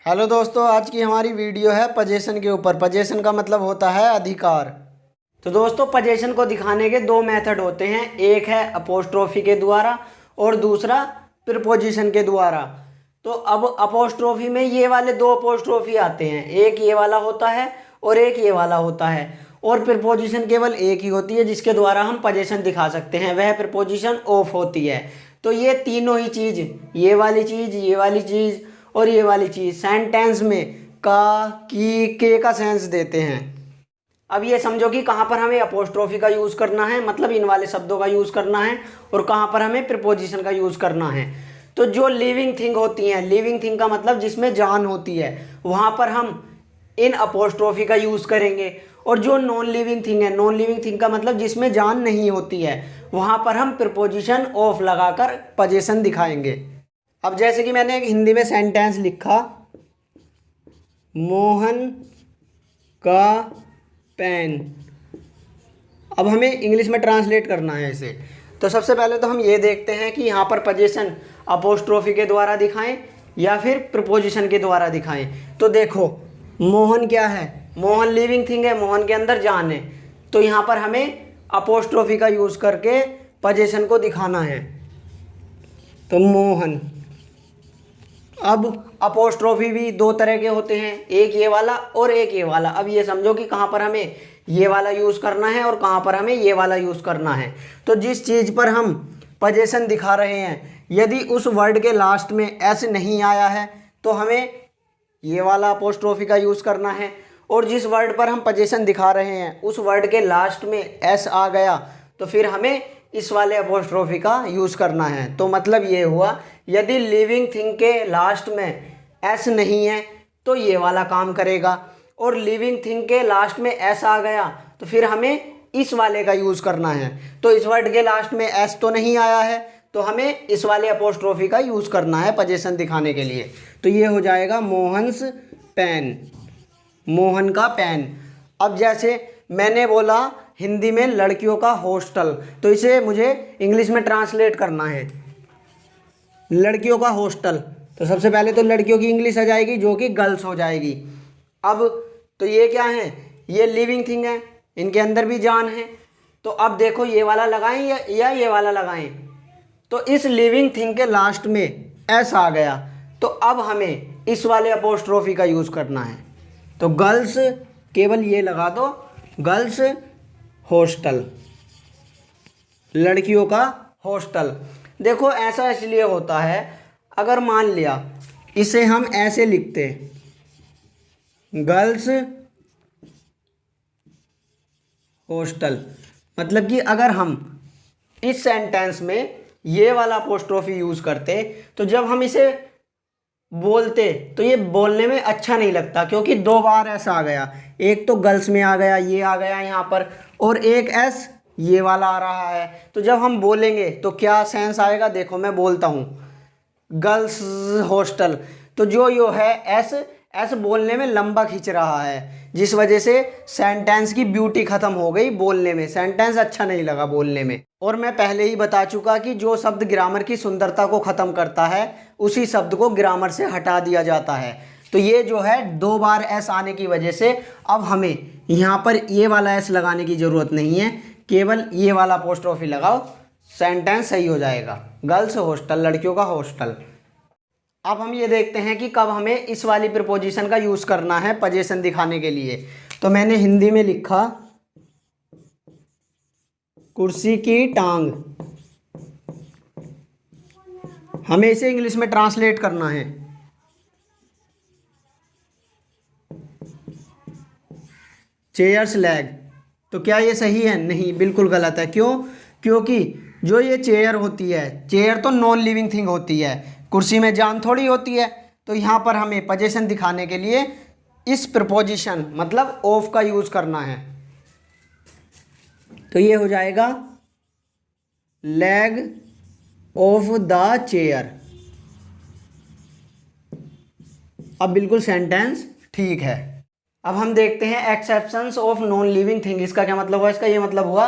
Hello दोस्तों, आज की हमारी वीडियो है पजेशन के ऊपर। पजेशन का मतलब होता है अधिकार। तो दोस्तों, पजेशन को दिखाने के दो मेथड होते हैं। एक है अपोस्ट्रोफी के द्वारा और दूसरा प्रीपोजिशन के द्वारा। तो अब अपोस्ट्रोफी में ये वाले दो अपोस्ट्रोफी आते हैं, एक ये वाला होता है और एक ये वाला होता है। और प्रीपोजिशन केवल एक ही होती है जिसके द्वारा हम पजेशन दिखा सकते हैं, वह प्रीपोजिशन ऑफ होती है। तो ये तीनों ही चीज़, ये वाली चीज़, ये वाली चीज़ और ये वाली चीज़ सेंटेंस में का, की, के का सेंस देते हैं। अब ये समझो कि कहाँ पर हमें अपोस्ट्रोफी का यूज़ करना है, मतलब इन वाले शब्दों का यूज़ करना है, और कहाँ पर हमें प्रीपोजिशन का यूज़ करना है। तो जो लिविंग थिंग होती हैं, लिविंग थिंग का मतलब जिसमें जान होती है, वहाँ पर हम इन अपोस्ट्रोफी का यूज़ करेंगे। और जो नॉन लिविंग थिंग है, नॉन लिविंग थिंग का मतलब जिसमें जान नहीं होती है, वहाँ पर हम प्रीपोजिशन ऑफ लगाकर पजेशन दिखाएंगे। अब जैसे कि मैंने एक हिंदी में सेंटेंस लिखा, मोहन का पेन। अब हमें इंग्लिश में ट्रांसलेट करना है इसे। तो सबसे पहले तो हम ये देखते हैं कि यहाँ पर पजेशन अपोस्ट्रोफी के द्वारा दिखाएं या फिर प्रीपोजिशन के द्वारा दिखाएं। तो देखो, मोहन क्या है? मोहन लिविंग थिंग है, मोहन के अंदर जान है। तो यहाँ पर हमें अपोस्ट्रोफी का यूज़ करके पजेशन को दिखाना है। तो मोहन। अब अपोस्ट्रोफी भी दो तरह के होते हैं, एक ये वाला और एक ये वाला। अब ये समझो कि कहाँ पर हमें ये वाला यूज़ करना है और कहाँ पर हमें ये वाला यूज़ करना है। तो जिस चीज़ पर हम पजेशन दिखा रहे हैं, यदि उस वर्ड के लास्ट में एस नहीं आया है तो हमें ये वाला अपोस्ट्रोफी का यूज़ करना है। और जिस वर्ड पर हम पजेशन दिखा रहे हैं उस वर्ड के लास्ट में एस आ गया तो फिर हमें इस वाले अपोस्ट्रोफी का यूज़ करना है। तो मतलब ये हुआ, यदि लिविंग थिंग के लास्ट में एस नहीं है तो ये वाला काम करेगा, और लिविंग थिंग के लास्ट में एस आ गया तो फिर हमें इस वाले का यूज़ करना है। तो इस वर्ड के लास्ट में एस तो नहीं आया है तो हमें इस वाले अपोस्ट्रोफी का यूज़ करना है पजेशन दिखाने के लिए। तो ये हो जाएगा मोहन्स पेन, मोहन का पेन। अब जैसे मैंने बोला हिंदी में लड़कियों का हॉस्टल, तो इसे मुझे इंग्लिश में ट्रांसलेट करना है, लड़कियों का हॉस्टल। तो सबसे पहले तो लड़कियों की इंग्लिश आ जाएगी जो कि गर्ल्स हो जाएगी। अब तो ये क्या है? ये लिविंग थिंग है, इनके अंदर भी जान है। तो अब देखो, ये वाला लगाएं या ये वाला लगाएं। तो इस लिविंग थिंग के लास्ट में एस आ गया तो अब हमें इस वाले अपोस्ट्रोफी का यूज़ करना है। तो गर्ल्स, केवल ये लगा दो, गर्ल्स हॉस्टल, लड़कियों का हॉस्टल। देखो, ऐसा इसलिए होता है, अगर मान लिया इसे हम ऐसे लिखते, गर्ल्स हॉस्टल, मतलब कि अगर हम इस सेंटेंस में ये वाला अपोस्ट्रोफी यूज़ करते तो जब हम इसे बोलते तो ये बोलने में अच्छा नहीं लगता, क्योंकि दो बार ऐसा आ गया। एक तो गर्ल्स में आ गया, ये आ गया यहाँ पर, और एक एस ये वाला आ रहा है। तो जब हम बोलेंगे तो क्या सेंस आएगा? देखो मैं बोलता हूँ, गर्ल्स हॉस्टल। तो जो यो है एस, एस बोलने में लंबा खींच रहा है, जिस वजह से सेंटेंस की ब्यूटी ख़त्म हो गई बोलने में, सेंटेंस अच्छा नहीं लगा बोलने में। और मैं पहले ही बता चुका कि जो शब्द ग्रामर की सुंदरता को ख़त्म करता है उसी शब्द को ग्रामर से हटा दिया जाता है। तो ये जो है दो बार एस आने की वजह से अब हमें यहाँ पर ये वाला एस लगाने की ज़रूरत नहीं है, केवल ये वाला अपोस्ट्रोफी लगाओ, सेंटेंस सही हो जाएगा। गर्ल्स हॉस्टल, लड़कियों का हॉस्टल। अब हम ये देखते हैं कि कब हमें इस वाली प्रीपोजिशन का यूज़ करना है पजेशन दिखाने के लिए। तो मैंने हिंदी में लिखा, कुर्सी की टांग। हमें इसे इंग्लिश में ट्रांसलेट करना है, चेयर्स लेग। तो क्या ये सही है? नहीं, बिल्कुल गलत है। क्यों? क्योंकि जो ये चेयर होती है, चेयर तो नॉन लिविंग थिंग होती है, कुर्सी में जान थोड़ी होती है। तो यहाँ पर हमें पजेशन दिखाने के लिए इस प्रीपोजिशन मतलब ऑफ का यूज़ करना है। तो ये हो जाएगा लेग ऑफ द चेयर। अब बिल्कुल सेंटेंस ठीक है। अब हम देखते हैं exceptions of non living thing. इसका क्या मतलब हुआ? इसका ये मतलब हुआ,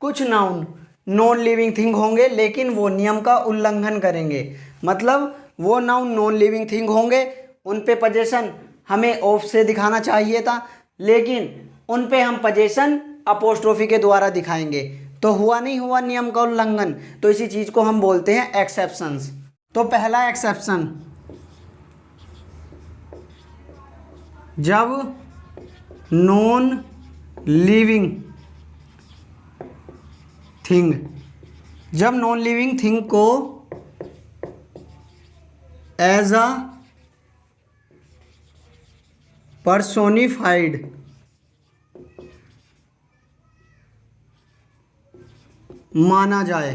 कुछ नाउन नॉन लिविंग थिंग होंगे लेकिन वो नियम का उल्लंघन करेंगे। मतलब वो नाउन नॉन लिविंग थिंग होंगे, उन पे पोजीशन हमें ऑफ से दिखाना चाहिए था, लेकिन उन पे हम पोजीशन अपोस्ट्रोफी के द्वारा दिखाएंगे, तो हुआ नहीं हुआ नियम का उल्लंघन। तो इसी चीज़ को हम बोलते हैं एक्सेप्शंस। तो पहला एक्सेप्शन, जब नॉन लिविंग थिंग, जब नॉन लिविंग थिंग को एज अ पर्सोनिफाइड माना जाए,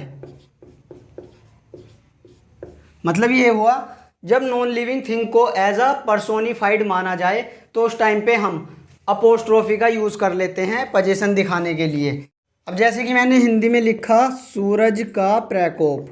मतलब ये हुआ जब नॉन लिविंग थिंग को एज अ पर्सोनिफाइड माना जाए तो उस टाइम पे हम अपोस्ट्रोफी का यूज़ कर लेते हैं पोजीशन दिखाने के लिए। अब जैसे कि मैंने हिंदी में लिखा सूरज का प्रकोप,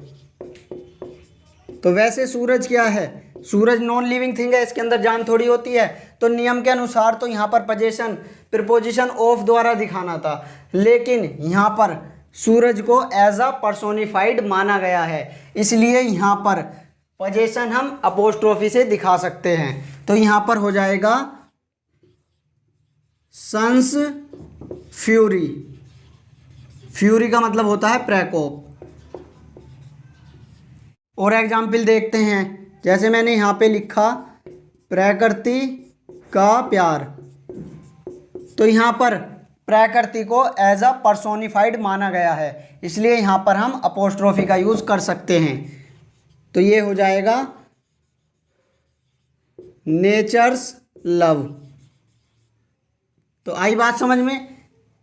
तो वैसे सूरज क्या है, सूरज नॉन लिविंग थिंग है, इसके अंदर जान थोड़ी होती है। तो नियम के अनुसार तो यहाँ पर पोजीशन प्रीपोजिशन ऑफ द्वारा दिखाना था, लेकिन यहाँ पर सूरज को एज अ पर्सोनिफाइड माना गया है, इसलिए यहाँ पर पोजीशन हम अपोस्ट्रोफी से दिखा सकते हैं। तो यहाँ पर हो जाएगा सन्स फ्यूरी, फ्यूरी का मतलब होता है प्रकोप। और एग्जाम्पल देखते हैं, जैसे मैंने यहाँ पे लिखा प्रकृति का प्यार, तो यहाँ पर प्रकृति को एज अ पर्सोनिफाइड माना गया है, इसलिए यहाँ पर हम अपोस्ट्रोफी का यूज़ कर सकते हैं। तो ये हो जाएगा नेचर्स लव। तो आई बात समझ में।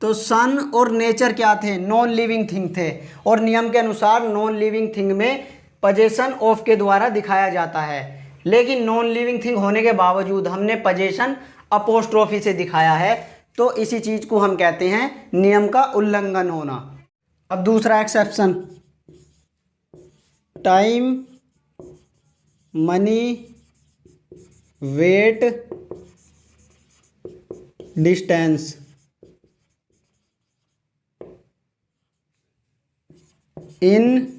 तो सन और नेचर क्या थे, नॉन लिविंग थिंग थे, और नियम के अनुसार नॉन लिविंग थिंग में पोजीशन ऑफ के द्वारा दिखाया जाता है, लेकिन नॉन लिविंग थिंग होने के बावजूद हमने पोजीशन अपोस्ट्रोफी से दिखाया है, तो इसी चीज़ को हम कहते हैं नियम का उल्लंघन होना। अब दूसरा exception, time money weight distance, इन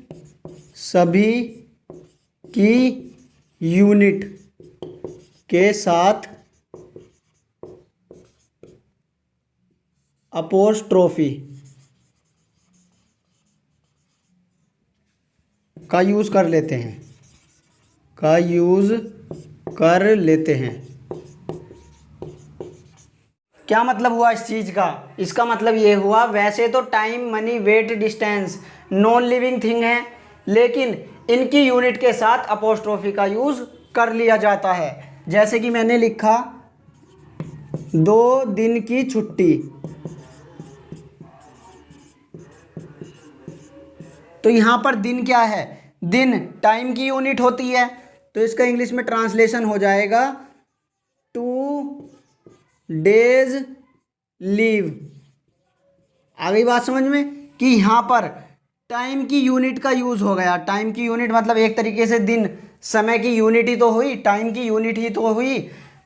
सभी की यूनिट के साथ अपोस्ट्रोफी का यूज़ कर लेते हैं, का यूज़ कर लेते हैं। क्या मतलब हुआ इस चीज़ का, इसका मतलब ये हुआ, वैसे तो time money weight distance non living thing है, लेकिन इनकी यूनिट के साथ अपोस्ट्रोफी का यूज़ कर लिया जाता है। जैसे कि मैंने लिखा 2 दिन की छुट्टी, तो यहाँ पर दिन क्या है, दिन टाइम की यूनिट होती है, तो इसका इंग्लिश में ट्रांसलेशन हो जाएगा 2 डेज लीव। आ गई बात समझ में कि यहाँ पर टाइम की यूनिट का यूज़ हो गया। टाइम की यूनिट मतलब एक तरीके से दिन, समय की यूनिट ही तो हुई, टाइम की यूनिट ही तो हुई,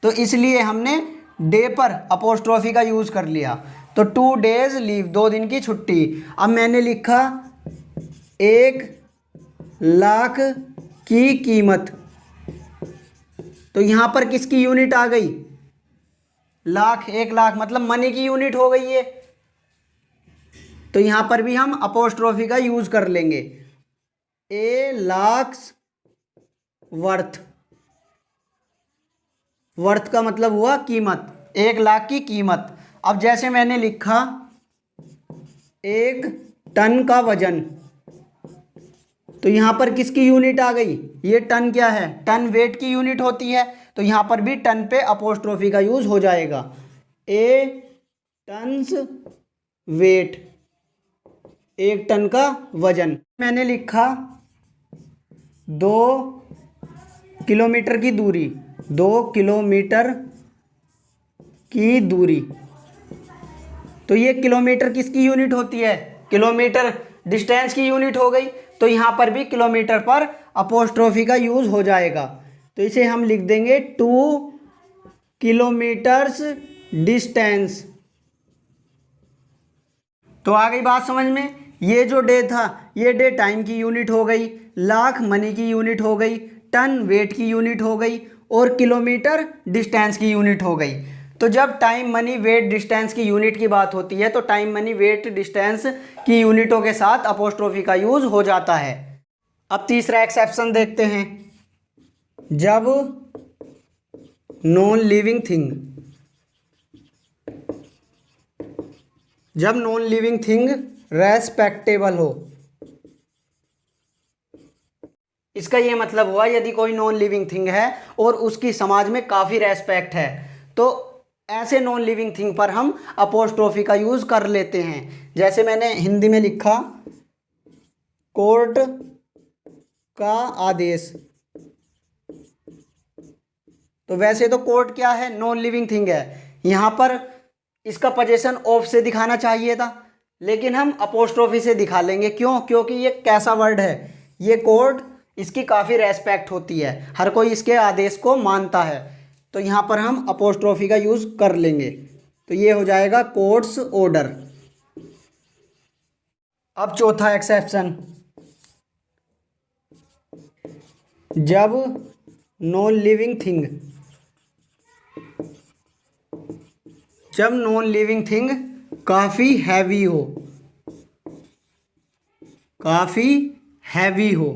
तो इसलिए हमने डे पर अपोस्ट्रोफी का यूज़ कर लिया। तो 2 डेज लीव, 2 दिन की छुट्टी। अब मैंने लिखा 1 लाख की कीमत, तो यहाँ पर किसकी यूनिट आ गई, लाख, 1 लाख मतलब मनी की यूनिट हो गई है, तो यहाँ पर भी हम अपोस्ट्रोफी का यूज़ कर लेंगे। ए लाख्स वर्थ, वर्थ का मतलब हुआ कीमत, 1 लाख की कीमत। अब जैसे मैंने लिखा 1 टन का वजन, तो यहाँ पर किसकी यूनिट आ गई, ये टन क्या है, टन वेट की यूनिट होती है, तो यहाँ पर भी टन पे अपोस्ट्रोफी का यूज़ हो जाएगा। ए टन्स वेट, 1 टन का वजन। मैंने लिखा 2 किलोमीटर की दूरी, 2 किलोमीटर की दूरी, तो ये किलोमीटर किसकी यूनिट होती है, किलोमीटर डिस्टेंस की यूनिट हो गई, तो यहाँ पर भी किलोमीटर पर अपोस्ट्रोफी का यूज़ हो जाएगा। तो इसे हम लिख देंगे 2 किलोमीटर्स डिस्टेंस। तो आ गई बात समझ में। ये जो डे था, ये डे टाइम की यूनिट हो गई, लाख मनी की यूनिट हो गई, टन वेट की यूनिट हो गई, और किलोमीटर डिस्टेंस की यूनिट हो गई। तो जब टाइम मनी वेट डिस्टेंस की यूनिट की बात होती है तो टाइम मनी वेट डिस्टेंस की यूनिटों के साथ अपोस्ट्रोफी का यूज हो जाता है। अब तीसरा एक्सेप्शन देखते हैं। जब नॉन लिविंग थिंग, जब नॉन लिविंग थिंग रेस्पेक्टेबल हो, इसका ये मतलब हुआ यदि कोई नॉन लिविंग थिंग है और उसकी समाज में काफ़ी रेस्पेक्ट है तो ऐसे नॉन लिविंग थिंग पर हम अपोस्ट्रोफी का यूज़ कर लेते हैं। जैसे मैंने हिंदी में लिखा कोर्ट का आदेश, तो वैसे तो कोर्ट क्या है, नॉन लिविंग थिंग है। यहाँ पर इसका पोजीशन ऑफ से दिखाना चाहिए था लेकिन हम अपोस्ट्रोफी से दिखा लेंगे। क्यों? क्योंकि ये कैसा वर्ड है, ये कोर्ट, इसकी काफ़ी रेस्पेक्ट होती है, हर कोई इसके आदेश को मानता है, तो यहाँ पर हम अपोस्ट्रोफी का यूज़ कर लेंगे। तो ये हो जाएगा कोर्ट्स ऑर्डर। अब चौथा एक्सेप्शन, जब नॉन लिविंग थिंग, जब नॉन लिविंग थिंग काफ़ी हैवी हो, काफ़ी हैवी हो,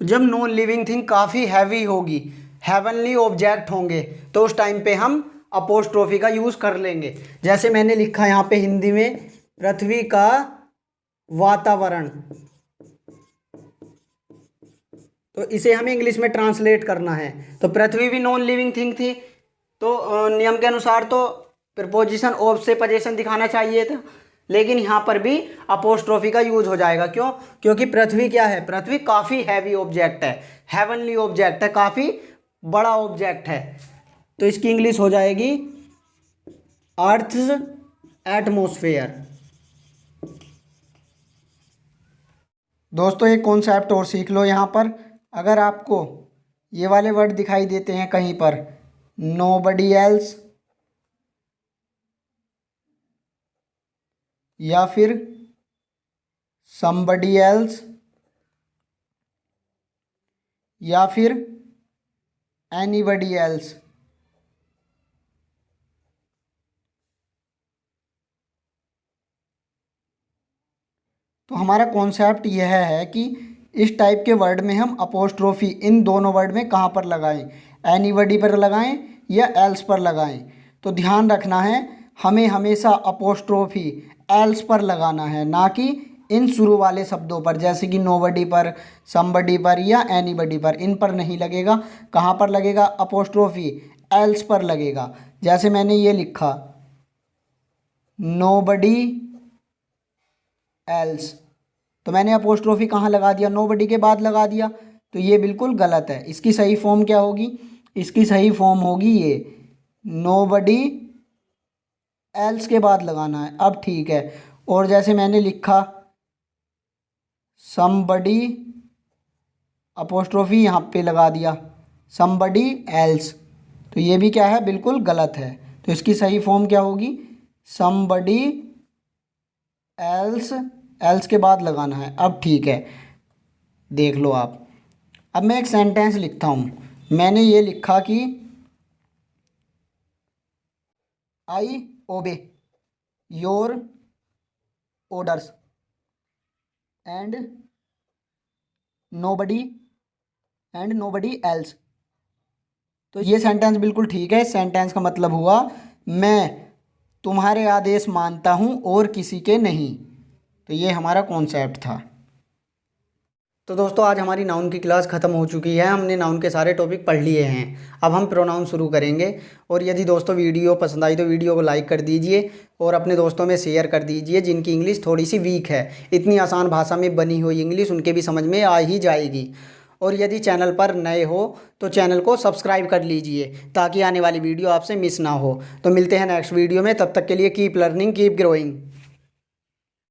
तो जब नॉन लिविंग थिंग काफ़ी हैवी होगी, हेवनली ऑब्जेक्ट होंगे, तो उस टाइम पे हम अपोस्ट्रोफी का यूज़ कर लेंगे। जैसे मैंने लिखा यहाँ पे हिंदी में पृथ्वी का वातावरण, तो इसे हमें इंग्लिश में ट्रांसलेट करना है। तो पृथ्वी भी नॉन लिविंग थिंग थी, तो नियम के अनुसार तो प्रीपोजिशन ऑफ से पोजीशन दिखाना चाहिए था, लेकिन यहाँ पर भी अपोस्ट्रोफी का यूज हो जाएगा। क्यों? क्योंकि पृथ्वी क्या है, पृथ्वी काफ़ी हैवी ऑब्जेक्ट है, हेवनली ऑब्जेक्ट है, काफ़ी बड़ा ऑब्जेक्ट है, तो इसकी इंग्लिश हो जाएगी अर्थ्स एटमॉस्फेयर। दोस्तों एक कॉन्सेप्ट और सीख लो यहाँ पर, अगर आपको ये वाले वर्ड दिखाई देते हैं कहीं पर, नोबडी एल्स या फिर समबडी एल्स या फिर एनीबडी एल्स, तो हमारा कॉन्सेप्ट यह है कि इस टाइप के वर्ड में हम अपोस्ट्रोफी इन दोनों वर्ड में कहाँ पर लगाएं, एनीबडी पर लगाएं या एल्स पर लगाएं। तो ध्यान रखना है, हमें हमेशा अपोस्ट्रोफी एल्स पर लगाना है, ना कि इन शुरू वाले शब्दों पर, जैसे कि नोबडी पर, समबडी पर या एनीबडी पर, इन पर नहीं लगेगा। कहाँ पर लगेगा अपोस्ट्रोफी? एल्स पर लगेगा। जैसे मैंने ये लिखा नोबडी एल्स, तो मैंने अपोस्ट्रोफी कहाँ लगा दिया? नोबडी के बाद लगा दिया, तो ये बिल्कुल गलत है। इसकी सही फॉर्म क्या होगी? इसकी सही फॉर्म होगी ये नोबडी एल्स के बाद लगाना है। अब ठीक है। और जैसे मैंने लिखा समबडी, अपोस्ट्रोफी यहाँ पे लगा दिया समबडी एल्स, तो ये भी क्या है? बिल्कुल गलत है। तो इसकी सही फॉर्म क्या होगी? समबडी एल्स, एल्स के बाद लगाना है। अब ठीक है, देख लो आप। अब मैं एक सेंटेंस लिखता हूँ। मैंने ये लिखा कि I obey your orders and nobody else. तो ये सेंटेंस बिल्कुल ठीक है। सेंटेंस का मतलब हुआ मैं तुम्हारे आदेश मानता हूँ और किसी के नहीं। तो ये हमारा कॉन्सेप्ट था। तो दोस्तों आज हमारी नाउन की क्लास ख़त्म हो चुकी है। हमने नाउन के सारे टॉपिक पढ़ लिए हैं। अब हम प्रोनाउन शुरू करेंगे। और यदि दोस्तों वीडियो पसंद आई तो वीडियो को लाइक कर दीजिए और अपने दोस्तों में शेयर कर दीजिए जिनकी इंग्लिश थोड़ी सी वीक है। इतनी आसान भाषा में बनी हुई इंग्लिश उनके भी समझ में आ ही जाएगी। और यदि चैनल पर नए हो तो चैनल को सब्सक्राइब कर लीजिए ताकि आने वाली वीडियो आपसे मिस ना हो। तो मिलते हैं नेक्स्ट वीडियो में, तब तक के लिए कीप लर्निंग कीप ग्रोइंग।